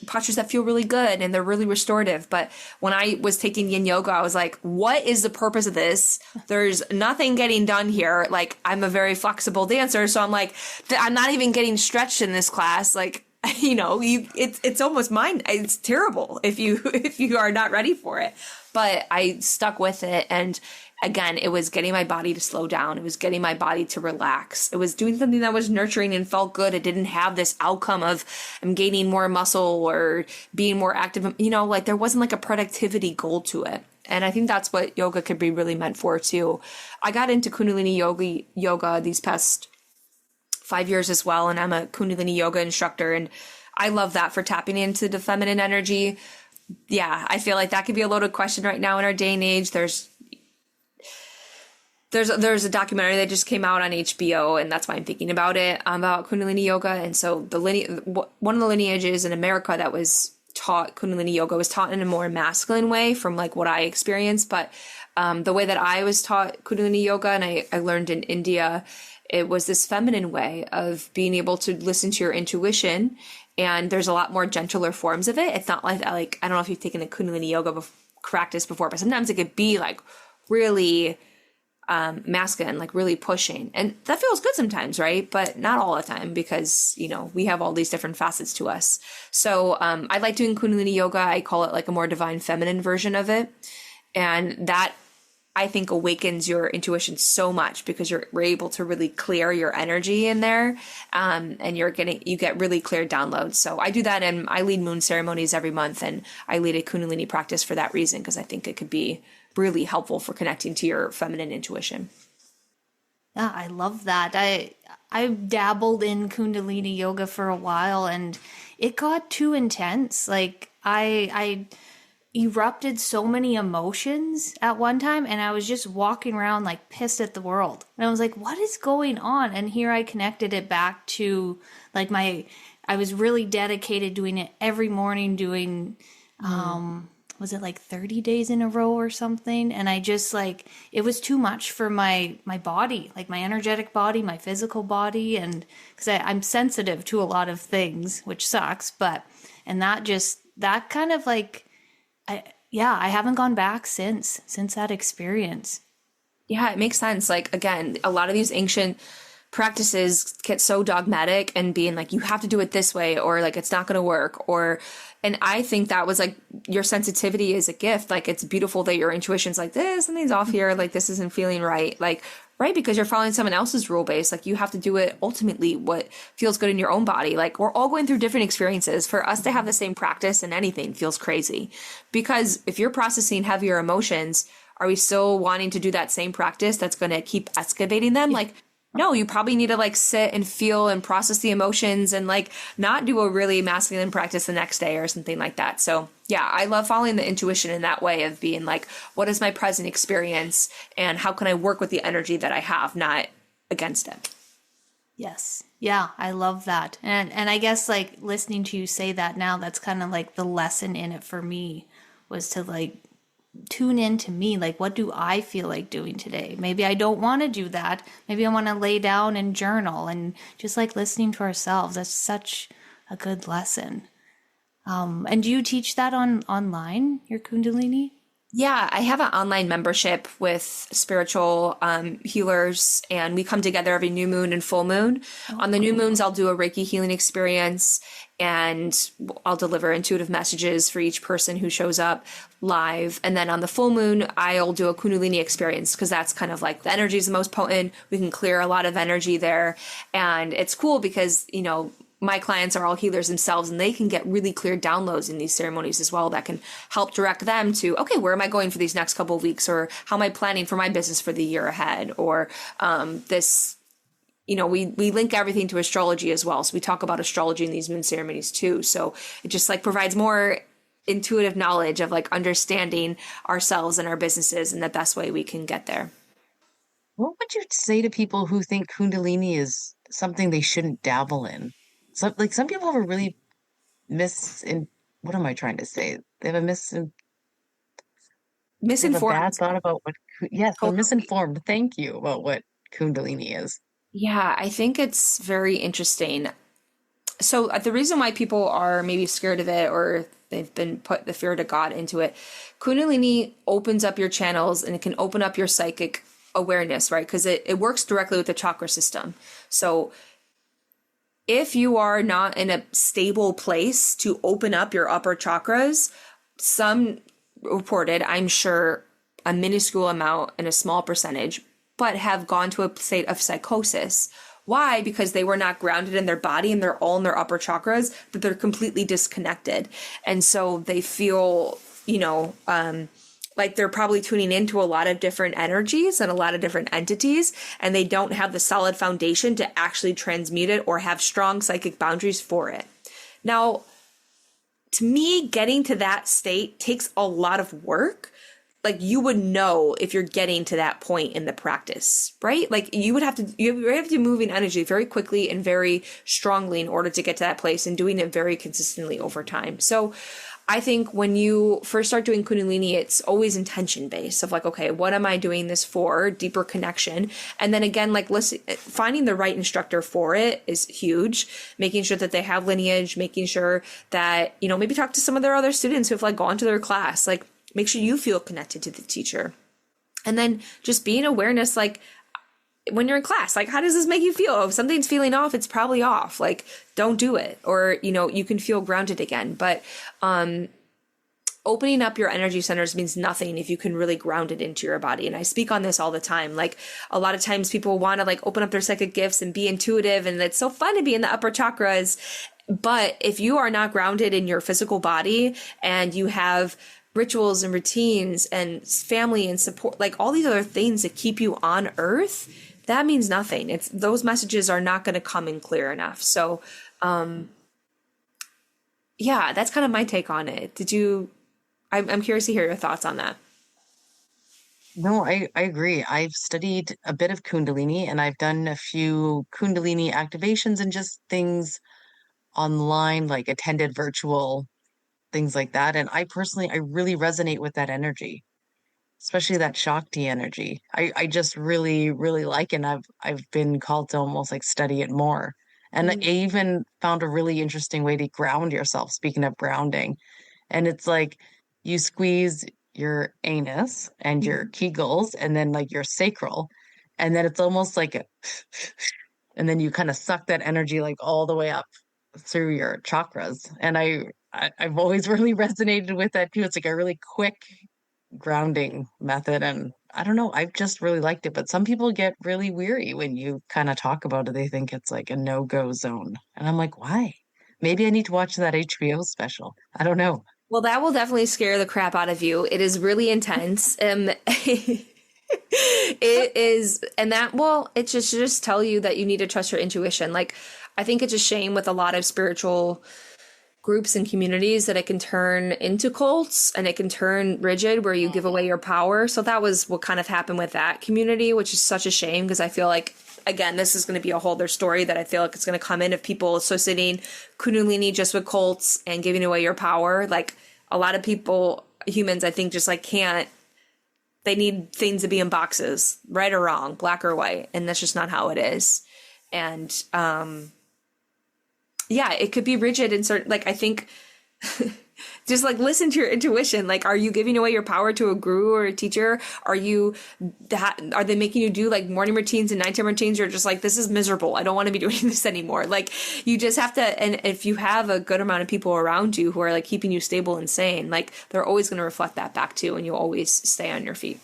postures that feel really good and they're really restorative. But when I was taking yin yoga, I was like, what is the purpose of this? There's nothing getting done here. Like, I'm a very flexible dancer, so I'm like, I'm not even getting stretched in this class. Like, you know, it's almost it's terrible if you are not ready for it. But I stuck with it. And again, it was getting my body to slow down. It was getting my body to relax. It was doing something that was nurturing and felt good. It didn't have this outcome of I'm gaining more muscle or being more active. You know, like there wasn't like a productivity goal to it. And I think that's what yoga could be really meant for too. I got into Kundalini yoga these past 5 years as well. And I'm a Kundalini yoga instructor. And I love that for tapping into the feminine energy. Yeah, I feel like that could be a loaded question right now in our day and age. There's a documentary that just came out on HBO, and that's why I'm thinking about it, about Kundalini Yoga. And so one of the lineages in America that was taught Kundalini Yoga was taught in a more masculine way from like what I experienced. But the way that I was taught Kundalini Yoga, and I learned in India, it was this feminine way of being able to listen to your intuition. And there's a lot more gentler forms of it. It's not like I don't know if you've taken a Kundalini Yoga practice before, but sometimes it could be like really masculine, like really pushing. And that feels good sometimes, right? But not all the time, because, you know, we have all these different facets to us. So I like doing Kundalini Yoga. I call it like a more divine feminine version of it. And that, I think, awakens your intuition so much, because you're able to really clear your energy in there. And you get really clear downloads. So I do that, and I lead moon ceremonies every month, and I lead a Kundalini practice for that reason, because I think it could be really helpful for connecting to your feminine intuition. Yeah, I love that. I dabbled in Kundalini yoga for a while, and it got too intense. Like I erupted so many emotions at one time, and I was just walking around like pissed at the world. And I was like, what is going on? And here I connected it back to like I was really dedicated doing it every morning, doing was it like 30 days in a row or something? And I just like, it was too much for my body, like my energetic body, my physical body. And because I'm sensitive to a lot of things, which sucks. And that kind of like, I haven't gone back since that experience. Yeah, it makes sense. Like, again, a lot of these ancient practices get so dogmatic and being like, you have to do it this way, or like, it's not going to work, and I think that was like, your sensitivity is a gift. Like, it's beautiful that your intuition's like, something's off here. Like, this isn't feeling right. Like, right. Because you're following someone else's rule base. Like, you have to do it ultimately what feels good in your own body. Like, we're all going through different experiences. For us to have the same practice in anything feels crazy, because if you're processing heavier emotions, are we still wanting to do that same practice that's going to keep excavating them? Like, no, you probably need to like sit and feel and process the emotions, and like not do a really masculine practice the next day or something like that. So yeah, I love following the intuition in that way of being like, what is my present experience and how can I work with the energy that I have, not against it. Yes. Yeah, I love that. And I guess like listening to you say that now, that's kind of like the lesson in it for me, was to like tune in to me. Like, what do I feel like doing today? Maybe I don't want to do that. Maybe I want to lay down and journal, and just like listening to ourselves. That's such a good lesson. And do you teach that online, your Kundalini? Yeah, I have an online membership with spiritual healers, and we come together every new moon and full moon. On the new moons, I'll do a Reiki healing experience, and I'll deliver intuitive messages for each person who shows up live. And then on the full moon, I'll do a Kundalini experience, because that's kind of like the energy is the most potent. We can clear a lot of energy there. And it's cool because, my clients are all healers themselves, and they can get really clear downloads in these ceremonies as well that can help direct them to, okay, where am I going for these next couple of weeks? Or how am I planning for my business for the year ahead? Or this, we link everything to astrology as well. So we talk about astrology in these moon ceremonies too. So it just like provides more intuitive knowledge of like understanding ourselves and our businesses and the best way we can get there. What would you say to people who think Kundalini is something they shouldn't dabble in? So, like, some people have a really what am I trying to say? They have a Misinformed. bad thought about yes, they're Totally. misinformed. Thank you about what Kundalini is. Yeah, I think it's very interesting. So the reason why people are maybe scared of it, or they've been put the fear of God into it, Kundalini opens up your channels, and it can open up your psychic awareness, right? Because it works directly with the chakra system. So if you are not in a stable place to open up your upper chakras, some reported, I'm sure, a minuscule amount and a small percentage, but have gone to a state of psychosis. Why? Because they were not grounded in their body, and they're all in their upper chakras, that they're completely disconnected. And so they feel, like they're probably tuning into a lot of different energies and a lot of different entities, and they don't have the solid foundation to actually transmute it or have strong psychic boundaries for it. Now, to me, getting to that state takes a lot of work. Like, you would know if you're getting to that point in the practice, right? Like, you have to be moving energy very quickly and very strongly in order to get to that place, and doing it very consistently over time. So I think when you first start doing Kundalini, it's always intention based of like, okay, what am I doing this for? Deeper connection. And then again, like finding the right instructor for it is huge. Making sure that they have lineage, making sure that, maybe talk to some of their other students who have like gone to their class, like make sure you feel connected to the teacher. And then just being awareness, like, when you're in class, like, how does this make you feel? If something's feeling off, it's probably off. Like, don't do it. Or, you can feel grounded again. But opening up your energy centers means nothing if you can really ground it into your body. And I speak on this all the time. Like, a lot of times people want to like open up their psychic gifts and be intuitive, and it's so fun to be in the upper chakras. But if you are not grounded in your physical body, and you have rituals and routines and family and support, like all these other things that keep you on earth, that means nothing. Those messages are not going to come in clear enough. So, yeah, that's kind of my take on it. I'm curious to hear your thoughts on that. No, I agree. I've studied a bit of Kundalini, and I've done a few Kundalini activations and just things online, like attended virtual things like that. And I really resonate with that energy, especially that Shakti energy. I just really, really like it. And I've been called to almost like study it more. And I even found a really interesting way to ground yourself, speaking of grounding. And it's like you squeeze your anus and your kegels and then like your sacral. And then it's almost like and then you kind of suck that energy like all the way up through your chakras. And I've always really resonated with that too. It's like a really quick grounding method, and I don't know, I've just really liked it. But some people get really weary when you kind of talk about it. They think it's like a no-go zone, and I'm like, why? Maybe I need to watch that HBO special. I don't know. Well, that will definitely scare the crap out of you. It is really intense. It is, and that, well, it should just tell you that you need to trust your intuition. Like, I think it's a shame with a lot of spiritual groups and communities that it can turn into cults, and it can turn rigid where you give away your power. So that was what kind of happened with that community, which is such a shame, because I feel like, again, this is going to be a whole other story that I feel like it's going to come in of people associating Kundalini just with cults and giving away your power. Like, a lot of people, humans, I think, just like can't, they need things to be in boxes, right or wrong, black or white. And that's just not how it is. And, yeah, it could be rigid in certain, like, I think Just like listen to your intuition. Like, are you giving away your power to a guru or a teacher? Are they making you do like morning routines and nighttime routines? You're just like, this is miserable. I don't want to be doing this anymore. Like, you just have to, and if you have a good amount of people around you who are like keeping you stable and sane, like they're always going to reflect that back to you, and you'll always stay on your feet.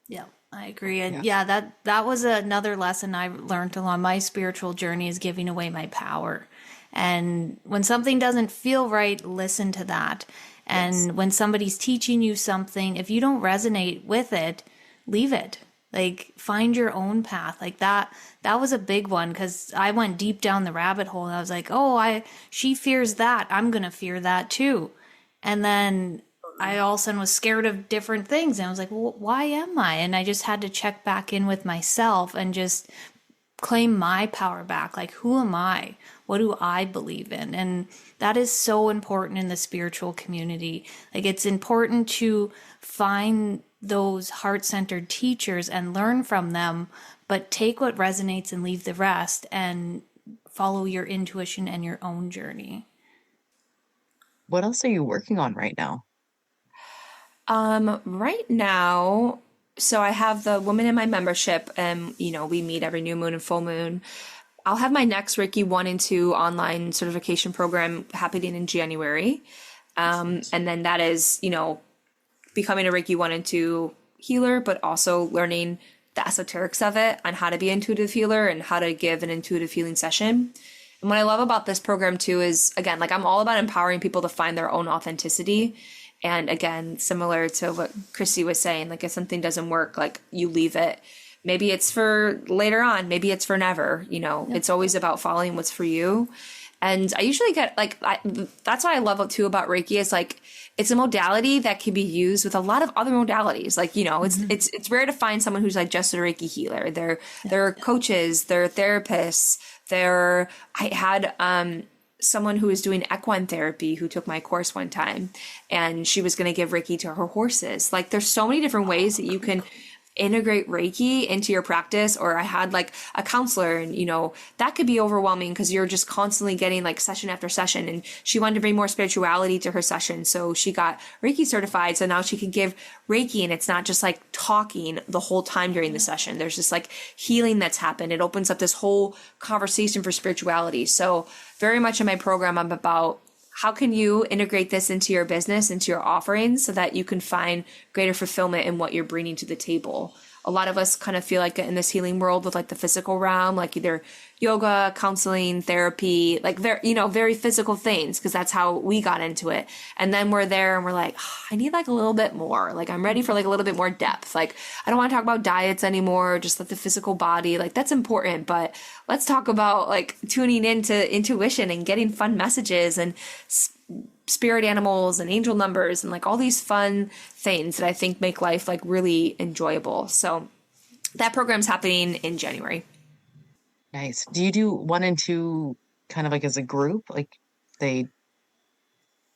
Yeah, I agree. And that was another lesson I learned along my spiritual journey, is giving away my power. And when something doesn't feel right, listen to that. And when somebody's teaching you something, if you don't resonate with it, leave it. Like, find your own path. Like that was a big one, because I went deep down the rabbit hole, and I was like, she fears that, I'm going to fear that too. And then I all of a sudden was scared of different things. And I was like, well, why am I? And I just had to check back in with myself and just claim my power back. Like, who am I? What do I believe in? And that is so important in the spiritual community. Like, it's important to find those heart-centered teachers and learn from them, but take what resonates and leave the rest, and follow your intuition and your own journey. What else are you working on right now? Right now, so I have the woman in my membership, and we meet every new moon and full moon. I'll have my next Reiki 1 and 2 online certification program happening in January. And then that is, becoming a Reiki 1 and 2 healer, but also learning the esoterics of it, on how to be an intuitive healer and how to give an intuitive healing session. And what I love about this program too is, again, like, I'm all about empowering people to find their own authenticity. And again, similar to what Christy was saying, like, if something doesn't work, like, you leave it. Maybe it's for later on, maybe it's for never, It's always about following what's for you. And I usually get that's what I love too about Reiki, is like, it's a modality that can be used with a lot of other modalities. Like, it's rare to find someone who's like just a Reiki healer. They're coaches, they're therapists, I had, someone who was doing equine therapy who took my course one time, and she was going to give Reiki to her horses. Like, there's so many different ways that you can integrate Reiki into your practice. Or I had like a counselor, and that could be overwhelming, because you're just constantly getting like session after session, and she wanted to bring more spirituality to her session, so she got Reiki certified, so now she can give Reiki, and it's not just like talking the whole time during the session. There's just like healing that's happened. It opens up this whole conversation for spirituality. So very much in my program, I'm about, how can you integrate this into your business, into your offerings, so that you can find greater fulfillment in what you're bringing to the table? A lot of us kind of feel like in this healing world with like the physical realm, like either yoga, counseling, therapy, like very physical things, because that's how we got into it. And then we're there and we're like, I need like a little bit more. Like, I'm ready for like a little bit more depth. Like, I don't want to talk about diets anymore, just like the physical body. Like, that's important, but let's talk about like tuning into intuition and getting fun messages and spirit animals and angel numbers and like all these fun things that I think make life like really enjoyable. So that program's happening in January. Nice. Do you do 1 and 2 kind of like as a group? Like, they...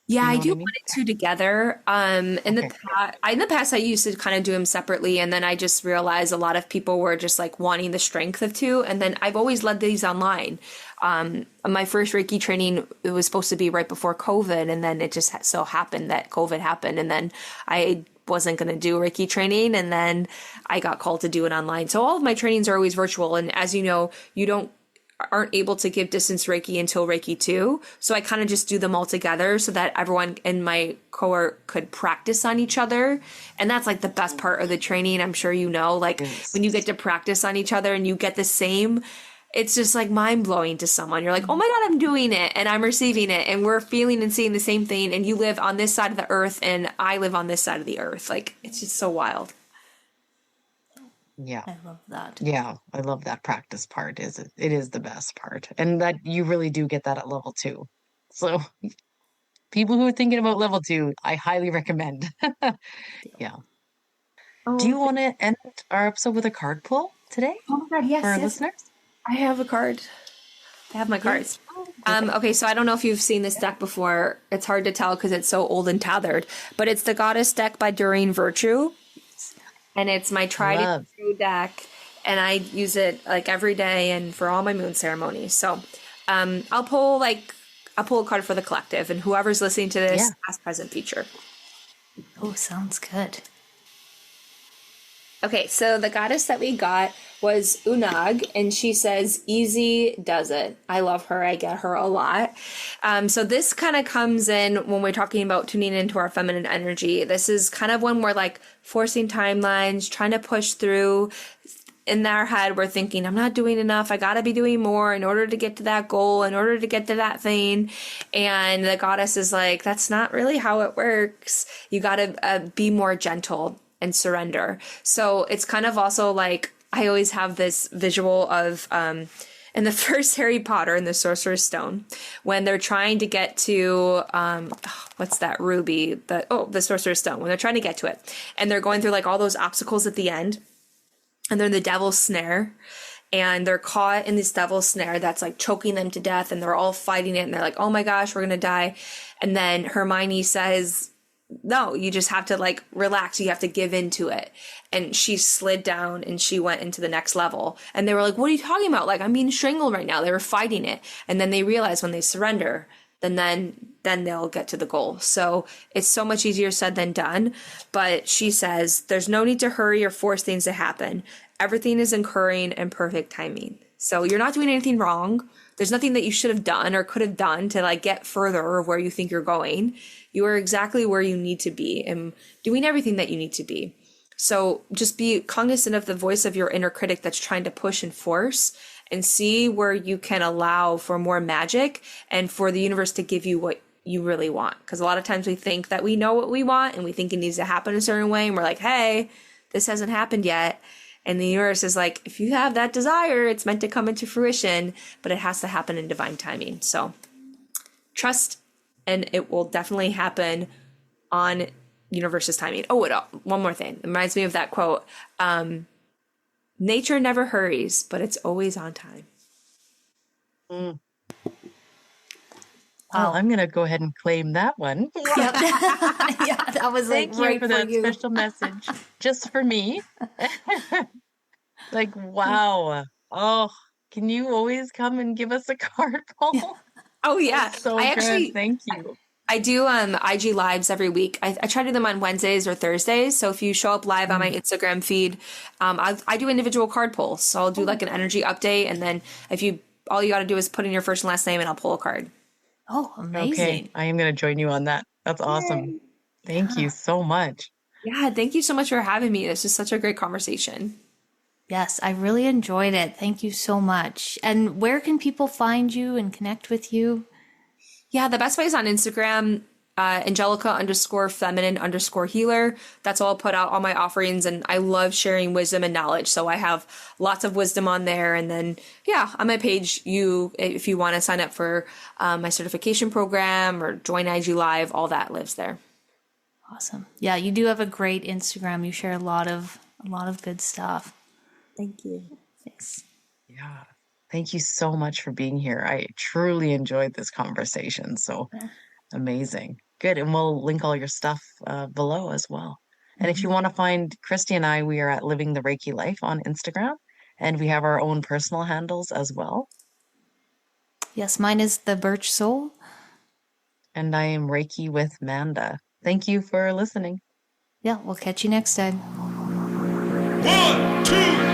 Yeah, I do 1 and 2 together. In the past, I used to kind of do them separately, and then I just realized a lot of people were just like wanting the strength of 2, and then I've always led these online. My first Reiki training, it was supposed to be right before COVID, and then it just so happened that COVID happened, and then I wasn't going to do Reiki training, and then I got called to do it online. So all of my trainings are always virtual, and as you know, you aren't able to give distance Reiki until Reiki 2. So I kind of just do them all together so that everyone in my cohort could practice on each other. And that's like the best part of the training. I'm sure like when you get to practice on each other and you get the same, it's just like mind blowing to someone. You're like, oh my God, I'm doing it and I'm receiving it. And we're feeling and seeing the same thing. And you live on this side of the earth and I live on this side of the earth. Like, it's just so wild. Yeah. I love that. Yeah, I love that practice part. It is the best part. And that you really do get that at level 2. So people who are thinking about level 2, I highly recommend. Yeah. Do you want to end our episode with a card pull today? Oh my God, yes. For our yes. listeners? I have a card. I have my cards. Okay, so I don't know if you've seen this deck before. It's hard to tell because it's so old and tethered. But it's the Goddess deck by Doreen Virtue. And it's my tried and true deck, and I use it like every day and for all my moon ceremonies. So I'll pull like I'll pull a card for the collective, and whoever's listening to this, Yeah. past, present, future. Oh, sounds good. Okay, so the goddess that we got was Unag, and she says, easy does it. I love her. I get her a lot. So this kind of comes in when we're talking about tuning into our feminine energy. This is kind of when we're like forcing timelines, trying to push through. In our head, we're thinking, I'm not doing enough. I got to be doing more in order to get to that goal, in order to get to that thing. And the goddess is like, that's not really how it works. You got to be more gentle and surrender. So it's kind of also like, I always have this visual of, in the first Harry Potter and the Sorcerer's Stone, when they're trying to get to, what's that ruby? The Sorcerer's Stone, when they're trying to get to it. And they're going through like all those obstacles at the end. And they're in the devil's snare, and they're caught in this devil's snare that's like choking them to death, and they're all fighting it, and they're like, oh my gosh, we're gonna die. And then Hermione says, no, you just have to like relax. You have to give into it. And she slid down and she went into the next level. And they were like, what are you talking about? Like, I'm being strangled right now. They were fighting it. And then they realize when they surrender, then they'll get to the goal. So it's so much easier said than done. But she says, there's no need to hurry or force things to happen. Everything is occurring in perfect timing. So you're not doing anything wrong. There's nothing that you should have done or could have done to like get further where you think you're going. You are exactly where you need to be and doing everything that you need to be. So just be cognizant of the voice of your inner critic that's trying to push and force, and see where you can allow for more magic and for the universe to give you what you really want. Because a lot of times we think that we know what we want and we think it needs to happen a certain way. And we're like, hey, this hasn't happened yet. And the universe is like, if you have that desire, it's meant to come into fruition, but it has to happen in divine timing. So trust, and it will definitely happen on universe's timing. Oh, one more thing. It reminds me of that quote. Nature never hurries, but it's always on time. Well, I'm going to go ahead and claim that one. Yep. Yeah, that was like Thank you right for that you. special message just for me. Like, wow. Oh, can you always come and give us a card pull? Oh yeah. That's so I good. actually, Thank you. I do IG lives every week. I try to do them on Wednesdays or Thursdays. So if you show up live on my Instagram feed, I do individual card pulls. So I'll do like an energy update, and then all you got to do is put in your first and last name, and I'll pull a card. Oh, amazing. Okay, I am going to join you on that. That's awesome. Thank you so much. Yeah, thank you so much for having me. This is such a great conversation. Yes, I really enjoyed it. Thank you so much. And where can people find you and connect with you? Yeah, the best way is on Instagram, Angelica_feminine_healer. That's all I'll put out, all my offerings. And I love sharing wisdom and knowledge. So I have lots of wisdom on there. And then, yeah, on my page, if you want to sign up for my certification program or join IG Live, all that lives there. Awesome. Yeah, you do have a great Instagram. You share a lot of good stuff. Thank you. Yes. Yeah. Thank you so much for being here. I truly enjoyed this conversation. So amazing. Good. And we'll link all your stuff below as well. And if you want to find Christy and I, we are at Living the Reiki Life on Instagram, and we have our own personal handles as well. Yes, mine is the Birch Soul. And I am Reiki with Manda. Thank you for listening. Yeah, we'll catch you next time. 1, 2,